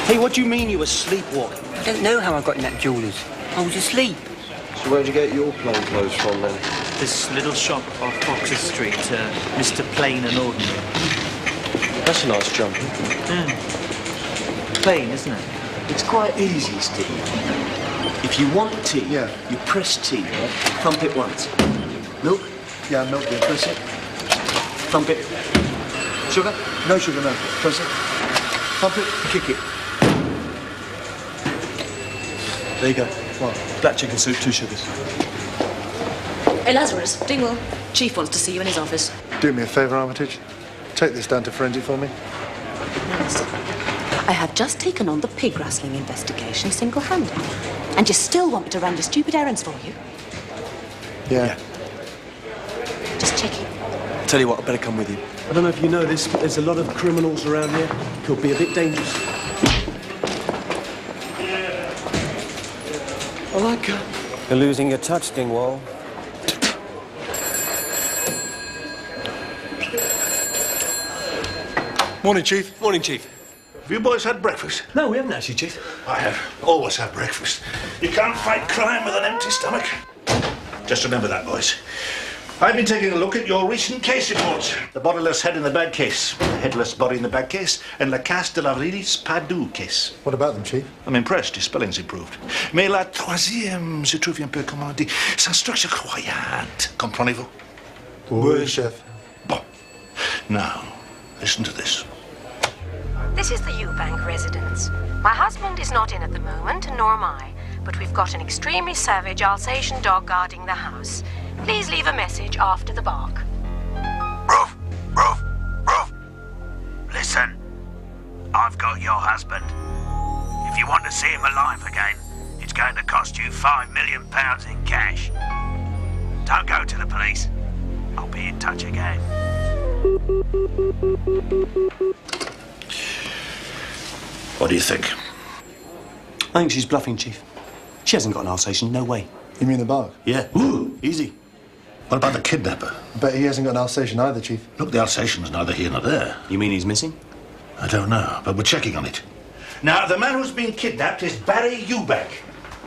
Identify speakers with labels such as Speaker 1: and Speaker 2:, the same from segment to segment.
Speaker 1: Hey, what do you mean you were sleepwalking?
Speaker 2: I don't know how I got in that jeweller's. I was asleep.
Speaker 3: So where'd you get your plain clothes from, then?
Speaker 4: This little shop off Oxford Street, Mr. Plain and Ordinary.
Speaker 3: That's a nice jump.
Speaker 4: Plain, isn't it?
Speaker 1: It's quite easy, Steve. If you want tea, you press tea, right? Thump it once. Milk? Yeah, milk, yeah, press it. Thump it. Sugar? No sugar, no. Press it. Thump it, kick it. There you go. What? Black chicken soup, 2 sugars.
Speaker 5: Hey, Lazarus, Dingwall. Chief wants to see you in his office.
Speaker 6: Do me a favour, Armitage. Take this down to forensic for me.
Speaker 5: Yes. I have just taken on the pig rustling investigation single-handed. And you still want me to run your stupid errands for you?
Speaker 6: Yeah.
Speaker 5: Just checking.
Speaker 1: Tell you what, I better come with you.
Speaker 7: I don't know if you know this, but there's a lot of criminals around here. Could be a bit dangerous. I like her.
Speaker 2: You're losing your touch, Dingwall.
Speaker 6: Morning, Chief.
Speaker 7: Morning, Chief.
Speaker 8: Have you boys had breakfast?
Speaker 7: No, we haven't actually, Chief.
Speaker 8: I have. Always have breakfast. You can't fight crime with an empty stomach. Just remember that, boys. I've been taking a look at your recent case reports. The bodiless head in the bag case, the headless body in the bag case, and la casse de la Rilis Padoue case.
Speaker 6: What about them, Chief?
Speaker 8: I'm impressed. His spelling's improved. Mais la troisième se trouve un peu, comment on dit, sans structure croyante. Comprenez-vous?
Speaker 6: Oui, chef.
Speaker 8: Bon. Now, listen to this.
Speaker 9: This is the Eubank residence. My husband is not in at the moment, nor am I. But we've got an extremely savage Alsatian dog guarding the house. Please leave a message after the bark.
Speaker 10: Roof! Roof! Roof! Listen, I've got your husband. If you want to see him alive again, it's going to cost you £5 million in cash. Don't go to the police. I'll be in touch again.
Speaker 8: What do you think?
Speaker 1: I think she's bluffing, Chief. She hasn't got an Alsatian, no way.
Speaker 6: You mean the bark?
Speaker 1: Yeah. Ooh, easy.
Speaker 8: What about the kidnapper?
Speaker 6: I bet he hasn't got an Alsatian either, Chief.
Speaker 8: Look, the Alsatian's neither here nor there.
Speaker 1: You mean he's missing?
Speaker 8: I don't know, but we're checking on it. Now, the man who's been kidnapped is Barry Eubank,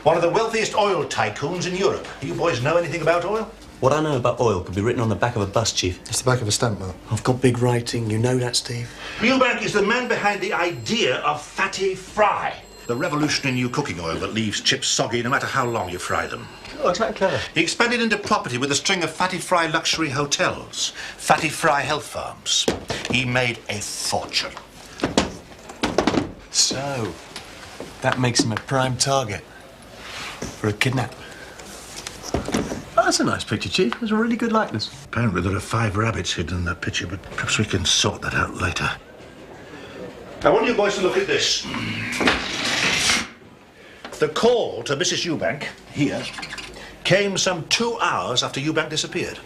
Speaker 8: one of the wealthiest oil tycoons in Europe. You boys know anything about oil?
Speaker 1: What I know about oil could be written on the back of a bus, Chief.
Speaker 6: It's the back of a stamp, Will.
Speaker 1: I've got big writing, you know that, Steve.
Speaker 8: Eubank is the man behind the idea of fatty fry, the revolutionary new cooking oil that leaves chips soggy no matter how long you fry them.
Speaker 1: Oh, it's that clever.
Speaker 8: He expanded into property with a string of fatty fry luxury hotels, fatty fry health farms. He made a fortune.
Speaker 1: So, that makes him a prime target for a kidnap.
Speaker 7: Oh, that's a nice picture, Chief. There's a really good likeness.
Speaker 8: Apparently there are 5 rabbits hidden in that picture, but perhaps we can sort that out later. I want you boys to look at this. The call to Mrs. Eubank, here, came some 2 hours after Eubank disappeared.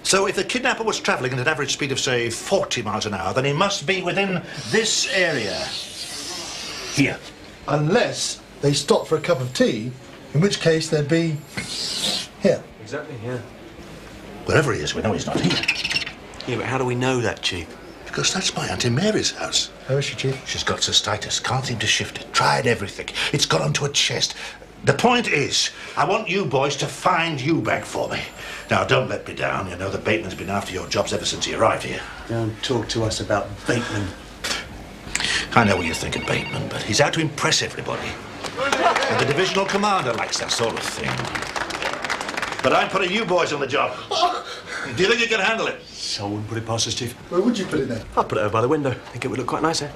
Speaker 8: So if the kidnapper was travelling at an average speed of, say, 40 miles an hour, then he must be within this area. Here.
Speaker 6: Unless they stop for a cup of tea, in which case they'd be here.
Speaker 7: Exactly, yeah.
Speaker 8: Wherever he is, we know he's not here.
Speaker 1: Yeah, but how do we know that, Chief?
Speaker 8: Because that's my Auntie Mary's house.
Speaker 6: How is she, Chief?
Speaker 8: She's got cystitis, can't seem to shift it. Tried everything. It's got onto her chest. The point is, I want you boys to find Eubank for me. Now, don't let me down. You know the Bateman's been after your jobs ever since he arrived here.
Speaker 1: Don't talk to us about Bateman.
Speaker 8: I know what you think of Bateman, but he's out to impress everybody. And the divisional commander likes that sort of thing. But I'm putting you boys on the job. Do you think you can handle it?
Speaker 1: So I wouldn't put it past us, Chief.
Speaker 6: Where would you put it then?
Speaker 1: I'd put it over by the window. I think it would look quite nice, eh?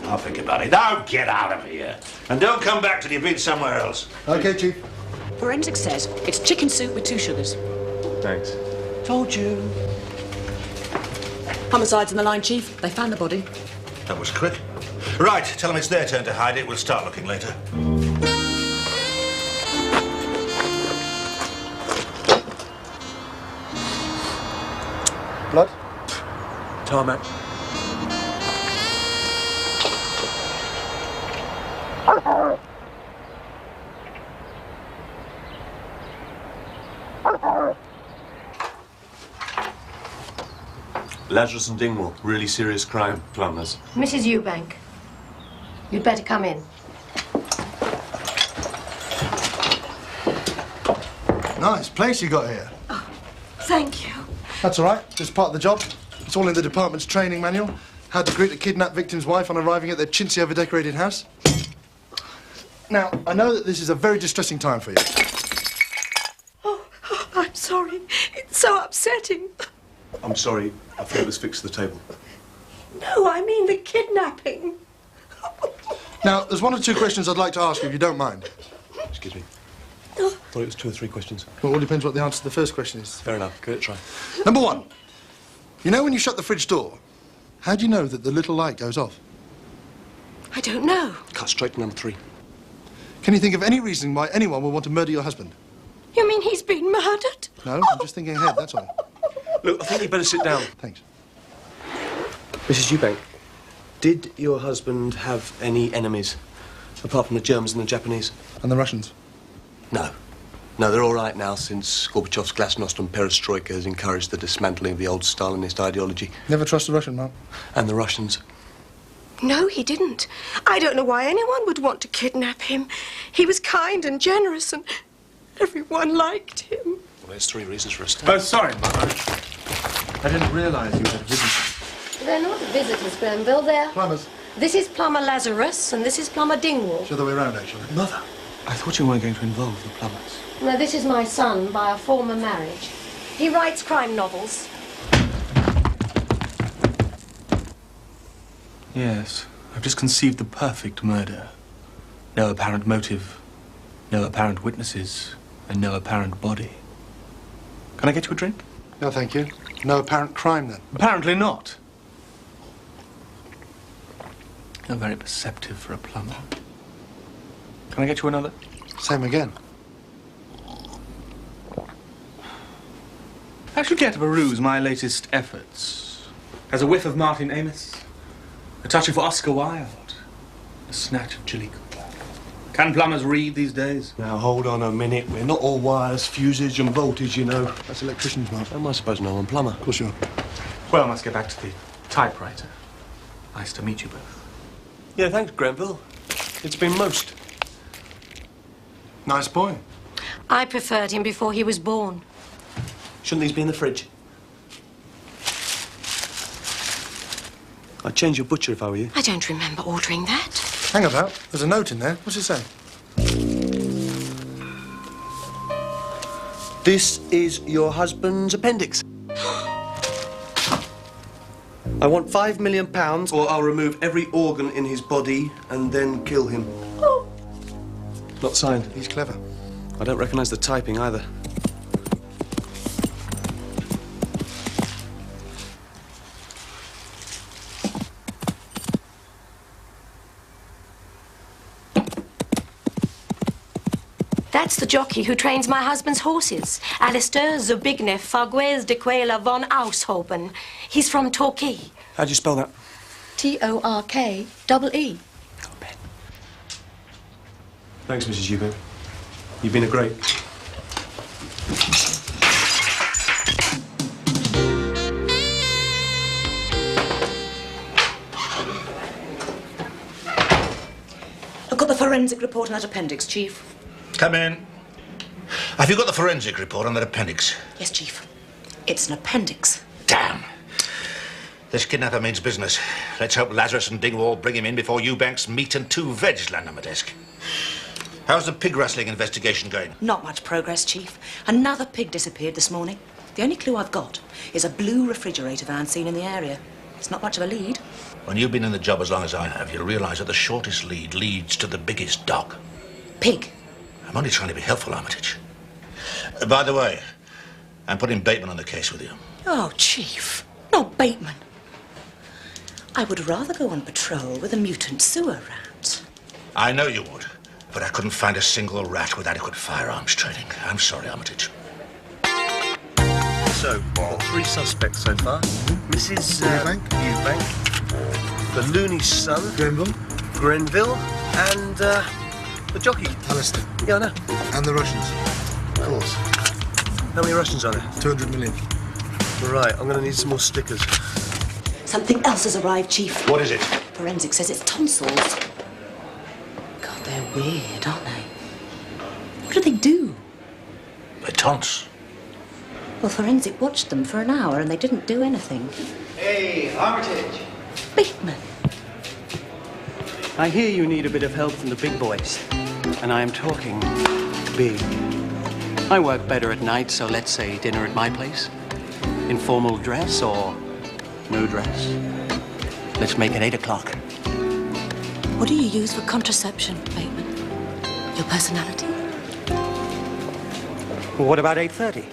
Speaker 8: I'll think about it. Now get out of here. And don't come back till you've been somewhere else.
Speaker 6: Okay, Chief.
Speaker 5: Forensic says it's chicken soup with 2 sugars.
Speaker 7: Thanks.
Speaker 1: Told you.
Speaker 5: Homicide's in the line, Chief. They found the body.
Speaker 8: That was quick. Right, tell them it's their turn to hide it. We'll start looking later.
Speaker 6: Blood?
Speaker 1: Tarmac.
Speaker 7: Lazarus and Dingwall. Really serious crime. Plumbers.
Speaker 9: Mrs. Eubank, you'd better come in.
Speaker 6: Nice place you got here.
Speaker 9: Oh, thank you.
Speaker 6: That's all right. It's part of the job. It's all in the department's training manual. How to greet a kidnapped victim's wife on arriving at their chintzy over-decorated house. Now, I know that this is a very distressing time for you.
Speaker 9: Oh, I'm sorry. It's so upsetting.
Speaker 7: I'm sorry. I thought it was fixed to the table.
Speaker 9: No, I mean the kidnapping.
Speaker 6: Now, there's one or two questions I'd like to ask you, if you don't mind.
Speaker 7: Excuse me. I thought it was 2 or 3 questions.
Speaker 6: Well, it all depends what the answer to the first question is.
Speaker 7: Fair enough. Give it a try.
Speaker 6: Number 1. You know when you shut the fridge door, how do you know that the little light goes off?
Speaker 9: I don't know.
Speaker 7: Cut straight to number 3.
Speaker 6: Can you think of any reason why anyone would want to murder your husband?
Speaker 9: You mean he's been murdered?
Speaker 6: No, I'm just thinking ahead, that's all.
Speaker 7: Look, I think you'd better sit down.
Speaker 6: Thanks.
Speaker 7: Mrs. Eubank, did your husband have any enemies, apart from the Germans and the Japanese?
Speaker 6: And the Russians?
Speaker 7: No. No, they're all right now since Gorbachev's glasnost and perestroika has encouraged the dismantling of the old Stalinist ideology.
Speaker 6: Never trust a Russian, Mark.
Speaker 7: And the Russians.
Speaker 9: No, he didn't. I don't know why anyone would want to kidnap him. He was kind and generous and everyone liked him.
Speaker 7: Well, there's 3 reasons for us to...
Speaker 1: Oh, sorry, Mother. I didn't realise you had a visitor.
Speaker 9: They're not visitors, Grenville. They're...
Speaker 6: Plumbers.
Speaker 9: This is Plumber Lazarus and this is Plumber Dingwall.
Speaker 6: It's the other way around, actually.
Speaker 1: Mother, I thought you weren't going to involve the plumbers.
Speaker 9: No, this is my son by a former marriage. He writes crime novels.
Speaker 4: Yes, I've just conceived the perfect murder. No apparent motive, no apparent witnesses, and no apparent body. Can I get you a drink?
Speaker 6: No, thank you. No apparent crime, then.
Speaker 4: Apparently not. You're very perceptive for a plumber. Can I get you another?
Speaker 6: Same again.
Speaker 4: How should get to peruse my latest efforts? Has a whiff of Martin Amis, a touch of Oscar Wilde, a snatch of Chili Cooper. Can plumbers read these days?
Speaker 7: Now, hold on a minute. We're not all wires, fuses and voltage, you know.
Speaker 6: That's electricians, Mark.
Speaker 7: Am I supposed to know I'm a plumber?
Speaker 6: Of course you are.
Speaker 4: Well, I must get back to the typewriter. Nice to meet you both.
Speaker 7: Yeah, thanks, Grenville. It's been most.
Speaker 6: Nice boy.
Speaker 9: I preferred him before he was born.
Speaker 7: Shouldn't these be in the fridge? I'd change your butcher if I were you.
Speaker 9: I don't remember ordering that.
Speaker 6: Hang about. There's a note in there. What's it say?
Speaker 7: This is your husband's appendix. I want £5 million, or I'll remove every organ in his body and then kill him.
Speaker 9: Oh.
Speaker 7: Not signed.
Speaker 6: He's clever.
Speaker 7: I don't recognise the typing either.
Speaker 9: That's the jockey who trains my husband's horses. Alistair Zbigniew Farguez de Quela von Aushopen. He's from Torquay.
Speaker 7: How'd you spell that?
Speaker 5: Torkee.
Speaker 7: Thanks, Mrs. Eubank. You've been a great...
Speaker 5: I've got the forensic report on that appendix, Chief.
Speaker 8: Come in. Have you got the forensic report on that appendix?
Speaker 5: Yes, Chief. It's an appendix.
Speaker 8: Damn. This kidnapper means business. Let's hope Lazarus and Dingwall bring him in before Eubank's meat and 2 veg land on my desk. How's the pig rustling investigation going?
Speaker 5: Not much progress, Chief. Another pig disappeared this morning. The only clue I've got is a blue refrigerator van seen in the area. It's not much of a lead.
Speaker 8: When you've been in the job as long as I have, you'll realise that the shortest lead leads to the biggest dog.
Speaker 5: Pig.
Speaker 8: I'm only trying to be helpful, Armitage. By the way, I'm putting Bateman on the case with you.
Speaker 5: Oh, Chief. Not Bateman. I would rather go on patrol with a mutant sewer rat.
Speaker 8: I know you would, but I couldn't find a single rat with adequate firearms training. I'm sorry, Armitage.
Speaker 3: So, we've got 3 suspects so far. Mrs. Eubank, the loony son, Grenville, and the jockey.
Speaker 6: Alistair.
Speaker 3: Yeah, I know.
Speaker 6: And the Russians. Of course.
Speaker 3: How many Russians are there?
Speaker 6: 200 million.
Speaker 3: Right, I'm going to need some more stickers.
Speaker 5: Something else has arrived, Chief.
Speaker 8: What is it?
Speaker 5: Forensic says it's tonsils. God, they're weird, aren't they? What do they do?
Speaker 8: The tons.
Speaker 5: Well, Forensic watched them for an hour and they didn't do anything.
Speaker 3: Hey, Armitage.
Speaker 5: Bateman.
Speaker 2: I hear you need a bit of help from the big boys. And I am talking big. I work better at night, so let's say dinner at my place. Informal dress or no dress. Let's make it 8 o'clock.
Speaker 5: What do you use for contraception, Bateman? Your personality?
Speaker 2: Well, what about 8:30?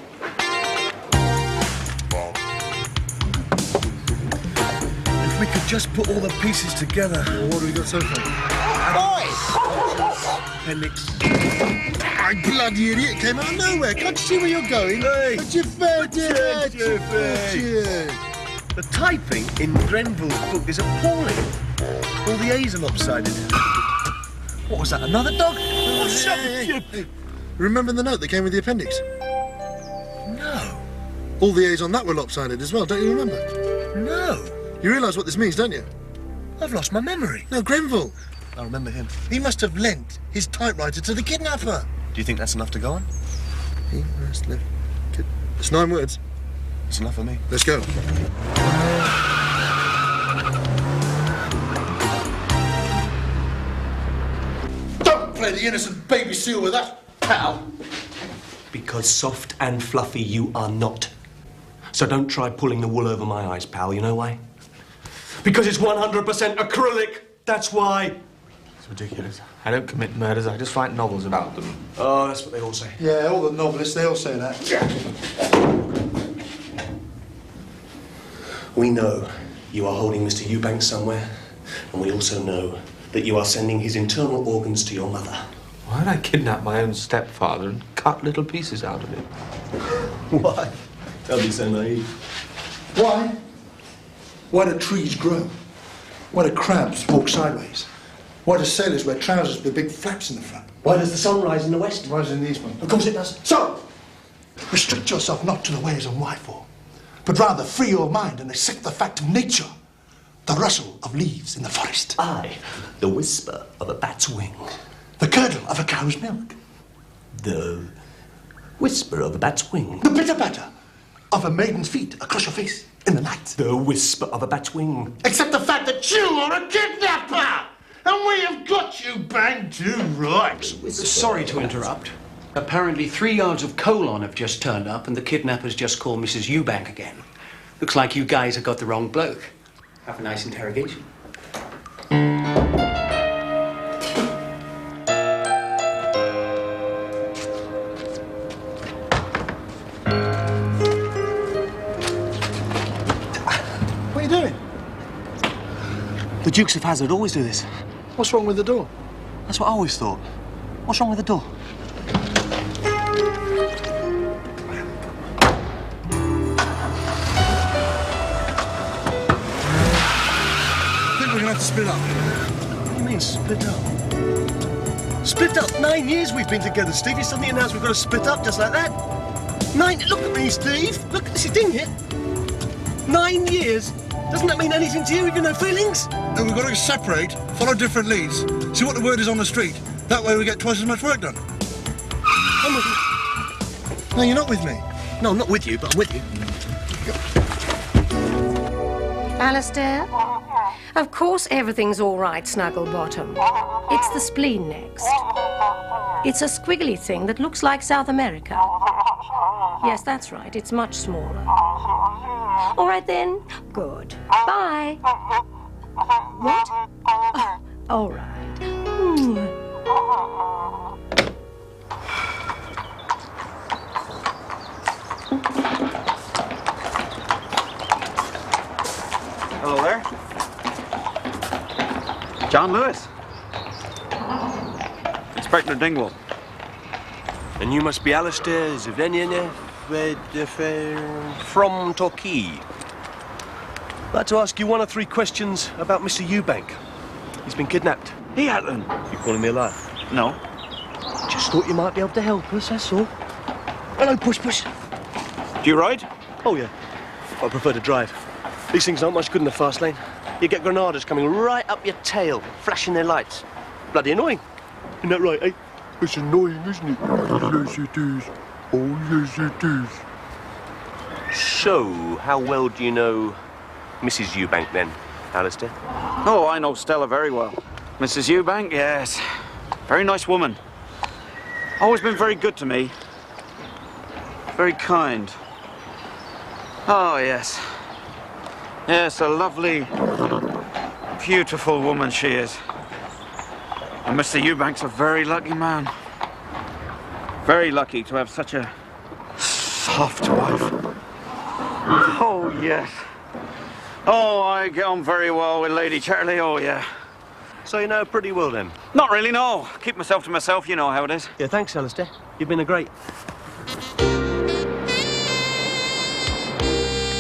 Speaker 3: If we could just put all the pieces together.
Speaker 6: Well, what have we got so far?
Speaker 3: Appendix.
Speaker 6: My bloody idiot came out of nowhere. Can't you see where you're going?
Speaker 3: Hey.
Speaker 6: Put your foot in it.
Speaker 3: The typing in Grenville's book is appalling. All the A's are lopsided. What was that, another dog? Oh, shut up!
Speaker 6: Remember the note that came with the appendix?
Speaker 3: No.
Speaker 6: All the A's on that were lopsided as well, don't you remember?
Speaker 3: No.
Speaker 6: You realise what this means, don't you?
Speaker 3: I've lost my memory.
Speaker 6: No, Grenville.
Speaker 3: I remember him.
Speaker 6: He must have lent his typewriter to the kidnapper.
Speaker 3: Do you think that's enough to go on?
Speaker 6: He must have... It's 9 words.
Speaker 3: It's enough for me.
Speaker 6: Let's go. Don't play the innocent baby seal with us, pal.
Speaker 7: Because soft and fluffy you are not. So don't try pulling the wool over my eyes, pal. You know why? Because it's 100% acrylic. That's why.
Speaker 4: It's ridiculous. I don't commit murders, I just write novels about them.
Speaker 7: Oh, that's what they all say.
Speaker 6: Yeah, all the novelists, they all say that.
Speaker 7: We know you are holding Mr. Eubanks somewhere, and we also know that you are sending his internal organs to your mother.
Speaker 4: Why would I kidnap my own stepfather and cut little pieces out of him?
Speaker 7: Why? Don't be so naive.
Speaker 6: Why? Why do trees grow? Why do crabs walk sideways? Why do sailors wear trousers with big flaps in the front?
Speaker 7: Why does the sun rise in the west?
Speaker 6: Rises in the east one.
Speaker 7: Of course it does.
Speaker 6: So, restrict yourself not to the ways of Wyford, but rather free your mind and accept the fact of nature, the rustle of leaves in the forest.
Speaker 7: I, the whisper of a bat's wing.
Speaker 6: The curdle of a cow's milk.
Speaker 7: The whisper of a bat's wing.
Speaker 6: The bitter batter of a maiden's feet across your face in the night.
Speaker 7: The whisper of a bat's wing.
Speaker 6: Accept the fact that you are a kidnapper! And we have got you banged to rights.
Speaker 2: Sorry to interrupt. Apparently 3 yards of colon have just turned up and the kidnappers just called Mrs. Eubank again. Looks like you guys have got the wrong bloke. Have a nice interrogation.
Speaker 6: What are you doing?
Speaker 7: The Dukes of Hazzard always do this.
Speaker 6: What's wrong with the door?
Speaker 7: That's what I always thought. What's wrong with the door?
Speaker 6: I think we're gonna have to split up.
Speaker 3: What do you mean, split up? Split up? 9 years we've been together, Steve. You suddenly announced we've got to split up just like that? 9... Look at me, Steve. Look, this is ding it. 9 years? Doesn't that mean anything to you? You've no feelings?
Speaker 6: And we've got to separate, follow different leads, see what the word is on the street. That way we get twice as much work done.
Speaker 3: I'm with you.
Speaker 6: No, you're not with me.
Speaker 3: No, I'm not with you, but I'm with you.
Speaker 9: Alistair? Of course everything's all right, Snugglebottom. It's the spleen next. It's a squiggly thing that looks like South America. Yes, that's right. It's much smaller. All right, then. Good. Bye. What? Oh, all right.
Speaker 11: Hello there. John Lewis. Inspector Dingwall.
Speaker 7: And you must be Alistair Zvenyev from Torquay. I'd like to ask you 1 or 3 questions about Mr. Eubank. He's been kidnapped.
Speaker 11: He hasn't.
Speaker 7: You calling me a liar?
Speaker 11: No.
Speaker 7: Just thought you might be able to help us, that's all. Hello, push.
Speaker 11: Do you ride?
Speaker 7: Oh, yeah. I prefer to drive.
Speaker 3: These things aren't much good in the fast lane. You get Granadas coming right up your tail, flashing their lights. Bloody annoying. Isn't that right, eh? It's annoying, isn't it? Yes, it is. Oh, yes, it is. So, how well do you know Mrs. Eubank, then, Alistair?
Speaker 11: Oh, I know Stella very well. Mrs. Eubank, yes. Very nice woman. Always been very good to me. Very kind. Oh, yes. Yes, a lovely, beautiful woman she is. And Mr. Eubank's a very lucky man. Very lucky to have such a soft wife. Oh, yes. Oh, I get on very well with Lady Charlie, oh, yeah.
Speaker 3: So you know pretty well, then?
Speaker 11: Not really, no. Keep myself to myself, you know how it is.
Speaker 3: Yeah, thanks, Alistair. You've been a great...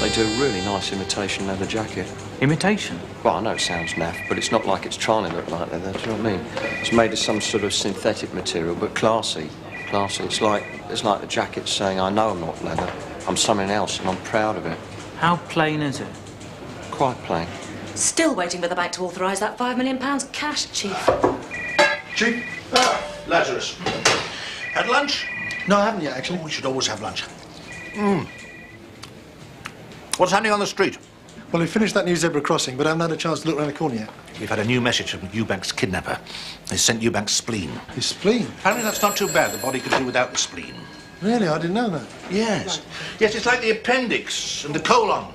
Speaker 7: They do a really nice imitation leather jacket.
Speaker 12: Imitation?
Speaker 7: Well, I know it sounds naff, but it's not like it's trying to look like leather, do you know what I mean? It's made of some sort of synthetic material, but classy. Classy. It's like the jacket's saying, I know I'm not leather, I'm something else, and I'm proud of it.
Speaker 12: How plain is it?
Speaker 7: Quite plain.
Speaker 5: Still waiting for the bank to authorise that £5 million cash, Chief.
Speaker 8: Chief? Lazarus. Had lunch?
Speaker 6: No, I haven't yet, actually.
Speaker 8: Oh, we should always have lunch. What's happening on the street?
Speaker 6: Well, we finished that new zebra crossing, but I haven't had a chance to look around the corner yet.
Speaker 8: We've had a new message from Eubank's kidnapper. They sent Eubank's spleen.
Speaker 6: His spleen?
Speaker 8: Apparently that's not too bad. The body could do without the spleen.
Speaker 6: Really? I didn't know that.
Speaker 8: Yes. Yes, it's like the appendix and the colon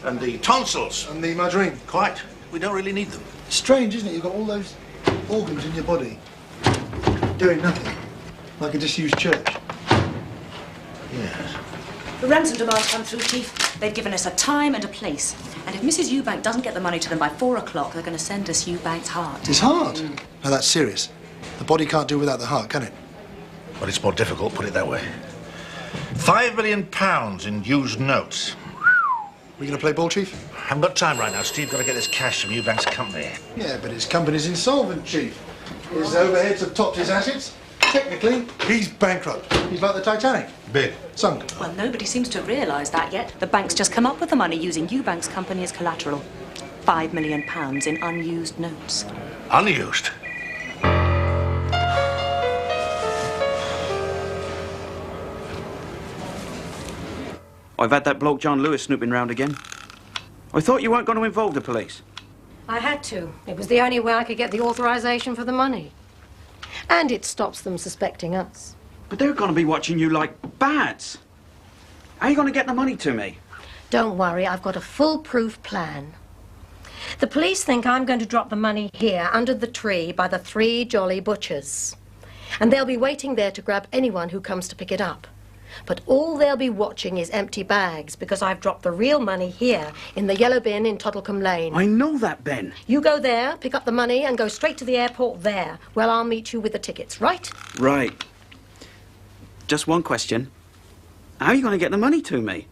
Speaker 8: and the tonsils.
Speaker 6: And the margarine.
Speaker 8: Quite. We don't really need them.
Speaker 6: Strange, isn't it? You've got all those organs in your body doing nothing. Like a disused church.
Speaker 8: Yes.
Speaker 5: The ransom demand's come through, Chief. They've given us a time and a place. And if Mrs. Eubank doesn't get the money to them by 4 o'clock, they're going to send us Eubank's heart.
Speaker 6: His heart? No, that's serious. The body can't do without the heart, can it?
Speaker 8: But it's more difficult, put it that way. £5 million in used notes.
Speaker 6: We gonna play ball, Chief?
Speaker 8: I haven't got time right now. Steve got to get this cash from Eubank's company.
Speaker 6: Yeah, but his company's insolvent, Chief. His overheads have topped his assets. Technically, he's bankrupt. He's like the Titanic.
Speaker 8: Big.
Speaker 6: Sunk.
Speaker 5: Well, nobody seems to have realised that yet. The bank's just come up with the money using Eubank's company as collateral. £5 million in unused notes.
Speaker 8: Unused?
Speaker 11: I've had that bloke John Lewis snooping round again. I thought you weren't going to involve the police.
Speaker 9: I had to. It was the only way I could get the authorization for the money. And it stops them suspecting us.
Speaker 11: But they're going to be watching you like bats. How are you going to get the money to me?
Speaker 9: Don't worry, I've got a foolproof plan. The police think I'm going to drop the money here under the tree by the 3 Jolly Butchers. And they'll be waiting there to grab anyone who comes to pick it up. But all they'll be watching is empty bags because I've dropped the real money here in the yellow bin in Toddlecombe Lane.
Speaker 11: I know that, Ben.
Speaker 9: You go there, pick up the money and go straight to the airport there. Well, I'll meet you with the tickets, right?
Speaker 11: Right. Just one question. How are you going to get the money to me?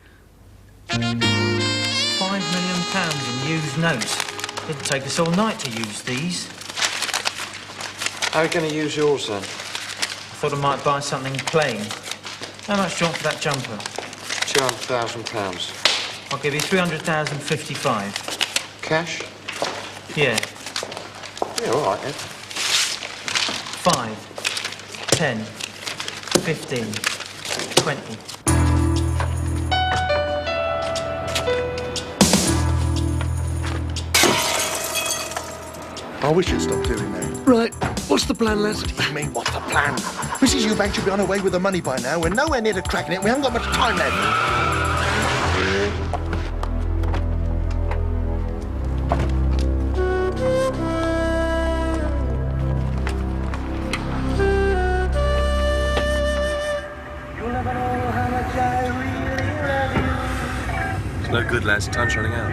Speaker 12: £5 million in used notes. It'd take us all night to use these.
Speaker 7: How are you going to use yours, then?
Speaker 12: I thought I might buy something plain. How much do you want for that jumper?
Speaker 7: £200,000.
Speaker 12: I'll give you 300,055.
Speaker 7: Cash?
Speaker 12: Yeah.
Speaker 7: Yeah, all right, Ed.
Speaker 12: 5, 10, 15, 20.
Speaker 6: I wish you'd stop doing that. Right. What's the plan, Les? What do you mean, what's the plan? Mrs. Eubank should be on her way with the money by now. We're nowhere near to cracking it. We haven't got much time left.
Speaker 3: It's no good, lads. Time's running out.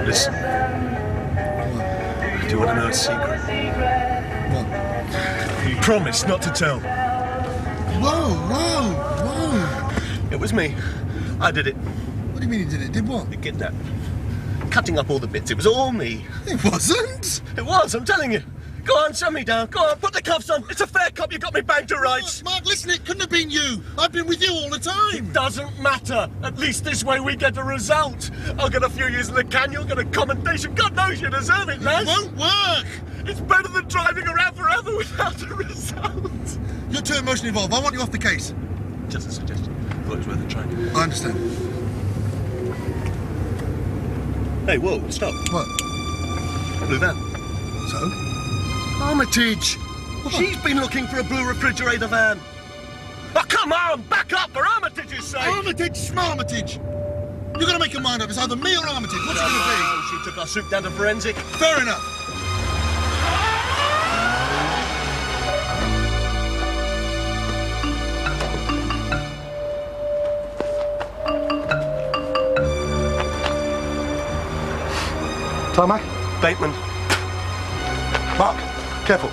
Speaker 3: Listen. Do you want to know a secret?
Speaker 6: What?
Speaker 3: You promised not to tell.
Speaker 6: Whoa, whoa, whoa.
Speaker 3: It was me. I did it.
Speaker 6: What do you mean you did it? Did what?
Speaker 3: The kidnapping. Cutting up all the bits. It was all me.
Speaker 6: It wasn't.
Speaker 3: It was, I'm telling you. Go on, send me down. Go on, put the cuffs on. It's a fair cop. You got me banged to rights.
Speaker 6: Mark, listen, it couldn't have been you. I've been with you all the time.
Speaker 3: It doesn't matter. At least this way we get a result. I'll get a few years in the can, you'll get a commendation. God knows you deserve it, lads.
Speaker 6: It won't work.
Speaker 3: It's better than driving around forever without a result.
Speaker 6: You're too emotionally involved. I want you off the case.
Speaker 3: Just a suggestion. Thought it was worth a try.
Speaker 6: I understand.
Speaker 3: Hey, whoa, stop.
Speaker 6: What?
Speaker 3: Blue van.
Speaker 6: So?
Speaker 3: Armitage! She's been looking for a blue refrigerator van. Oh, come on! Back up for Armitage's sake!
Speaker 6: Armitage, Smarmitage! You've got to make your mind up. It's either me or Armitage. What's it going to be?
Speaker 3: She took our soup down to forensic.
Speaker 6: Fair enough. Tarmac?
Speaker 3: Bateman.
Speaker 6: Mark, careful.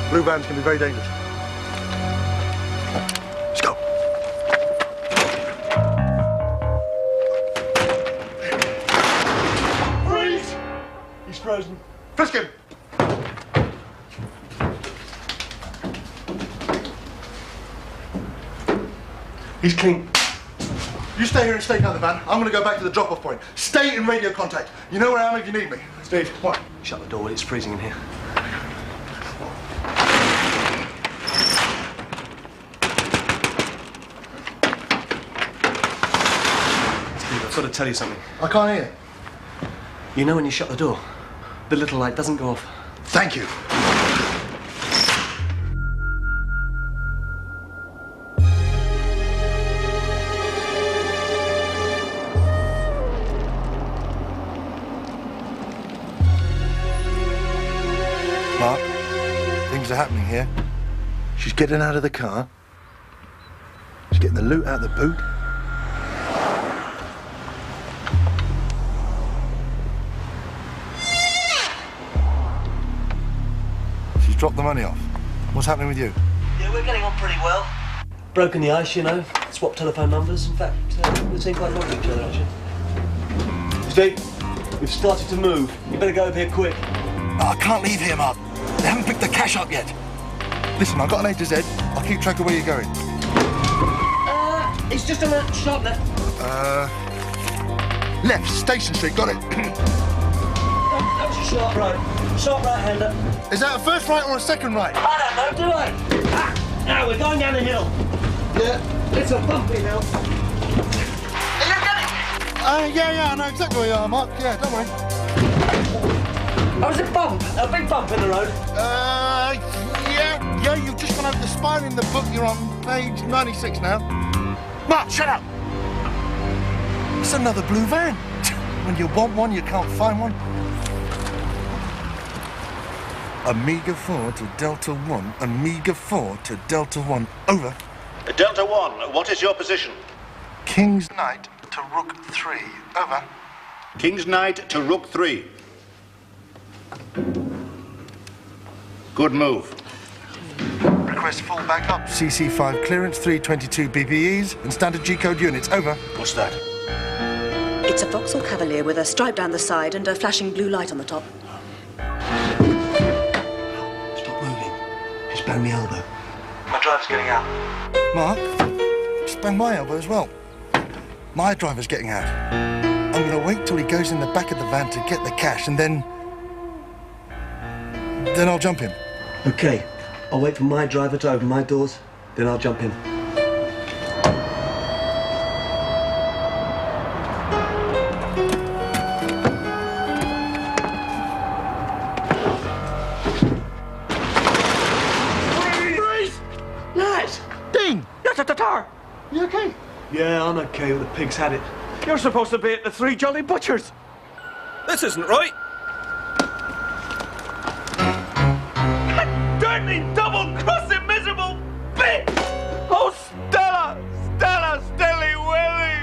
Speaker 6: Blue vans can be very dangerous. Let's go.
Speaker 3: Freeze! He's frozen.
Speaker 6: Frisk him!
Speaker 3: He's clean.
Speaker 6: You stay here and stake out the van. I'm going to go back to the drop-off point. Stay in radio contact. You know where I am if you need me.
Speaker 3: Steve,
Speaker 6: What?
Speaker 3: shut the door. It's freezing in here. Steve, I've got to tell you something.
Speaker 6: I can't hear.
Speaker 3: You know when you shut the door, the little light doesn't go off.
Speaker 6: Thank you. Mark, things are happening here. She's getting out of the car. She's getting the loot out of the boot. She's dropped the money off. What's happening with you?
Speaker 3: Yeah, we're getting on pretty well. Broken the ice, you know. Swapped telephone numbers. In fact, we seem quite long to each other, actually. Steve, we've started to move. You better go over here quick.
Speaker 6: Oh, I can't leave here, Mark. They haven't picked the cash up yet. Listen, I've got an A to Z. I'll keep track of where you're going.
Speaker 3: It's just a little shot left.
Speaker 6: Left, Station Street, got it.
Speaker 3: That was a sharp right. Sharp right-hander.
Speaker 6: Is that a first right or a second right?
Speaker 3: I don't know, do I? Ah, now we're going down the hill.
Speaker 6: Yeah.
Speaker 3: It's a bumpy hill.
Speaker 6: Yeah, I know exactly where you are, Mark. Yeah, don't worry.
Speaker 3: Oh, was a bump? A big bump in the road?
Speaker 6: Yeah, you've just gone over the spine in the book. You're on page 96 now. Mark, shut up! It's another blue van. When you want one, you can't find one. Omega 4 to Delta 1, Omega 4 to Delta 1, over.
Speaker 8: Delta 1, what is your position?
Speaker 6: King's Knight to Rook 3, over.
Speaker 8: King's Knight to Rook 3. Good move.
Speaker 6: Request full backup. CC5 clearance, 322 BPEs and standard G-code units, over.
Speaker 8: What's that?
Speaker 5: It's a Vauxhall Cavalier with a stripe down the side and a flashing blue light on the top.
Speaker 3: Stop moving. She's blown me elbow.
Speaker 11: My driver's getting out.
Speaker 6: Mark, just bang my elbow as well. My driver's getting out. I'm going to wait till he goes in the back of the van to get the cash, and then I'll jump him.
Speaker 3: OK. I'll wait for my driver to open my doors, then I'll jump in. Freeze! Lads!
Speaker 6: Ding!
Speaker 11: You're at the tar.
Speaker 6: You okay?
Speaker 3: Yeah, I'm OK. The pig's had it.
Speaker 11: You're supposed to be at the Three Jolly Butchers.
Speaker 12: This isn't right.
Speaker 11: Dirty, double-crossing, miserable bitch! Oh, Stella! Stella, Stelly Willy!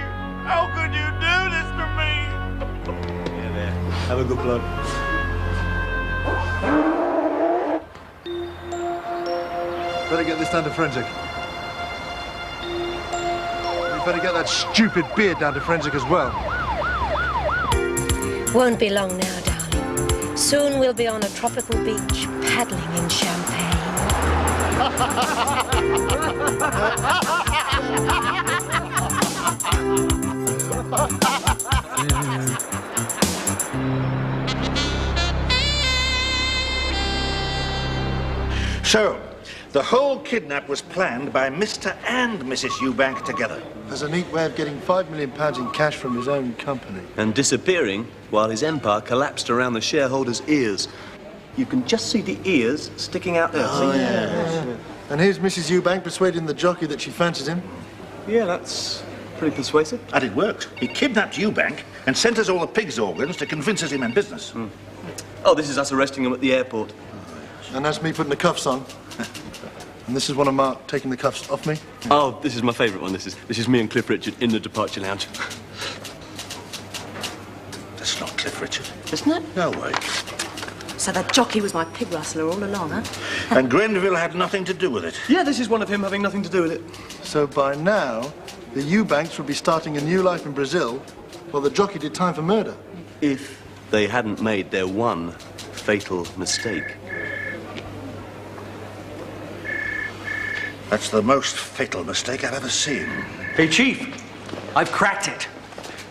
Speaker 11: How could you do this to me?
Speaker 3: Yeah, there. Have a good blood.
Speaker 6: Better get this down to forensic. You better get that stupid beard down to forensic as well.
Speaker 9: Won't be long now, darling. Soon we'll be on a tropical beach, paddling in champagne.
Speaker 8: So, the whole kidnap was planned by Mr. and Mrs. Eubank together.
Speaker 6: As a neat way of getting £5 million in cash from his own company.
Speaker 1: And disappearing while his empire collapsed around the shareholders' ears. You can just see the ears sticking out there.
Speaker 6: Oh, yeah. And here's Mrs. Eubank persuading the jockey that she fancies him.
Speaker 1: Yeah, that's pretty persuasive.
Speaker 8: And it worked. He kidnapped Eubank and sent us all the pig's organs to convince us he meant business.
Speaker 1: Oh, this is us arresting him at the airport.
Speaker 6: And that's me putting the cuffs on. And this is one of Mark taking the cuffs off me.
Speaker 1: Oh, this is my favourite one. This is me and Cliff Richard in the departure lounge.
Speaker 8: That's not Cliff Richard.
Speaker 5: Isn't it?
Speaker 8: No way.
Speaker 5: So that jockey was my pig rustler all along, huh?
Speaker 8: And Grenville had nothing to do with it.
Speaker 1: Yeah, this is one of him having nothing to do with it.
Speaker 6: So by now, the Eubanks would be starting a new life in Brazil, while the jockey did time for murder.
Speaker 1: If they hadn't made their one fatal mistake.
Speaker 8: That's the most fatal mistake I've ever seen.
Speaker 2: Hey, Chief, I've cracked it.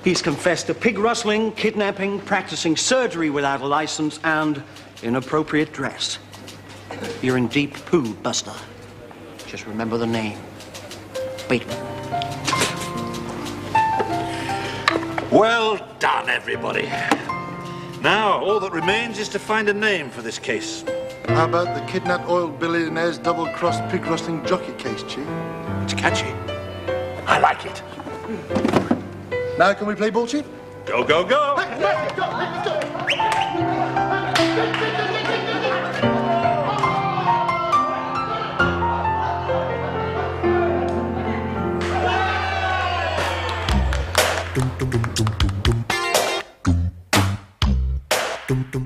Speaker 2: He's confessed to pig rustling, kidnapping, practicing surgery without a license, and inappropriate dress. You're in deep poo, Buster. Just remember the name. Bateman.
Speaker 8: Well done, everybody. Now, all that remains is to find a name for this case.
Speaker 6: How about the kidnapped oil billionaire's double-crossed pig rustling jockey case, Chief?
Speaker 8: It's catchy. I like it.
Speaker 6: Now can we play ball, Chief?
Speaker 8: Go, go, go!
Speaker 6: Dum dum dum dum dum dum. Dum dum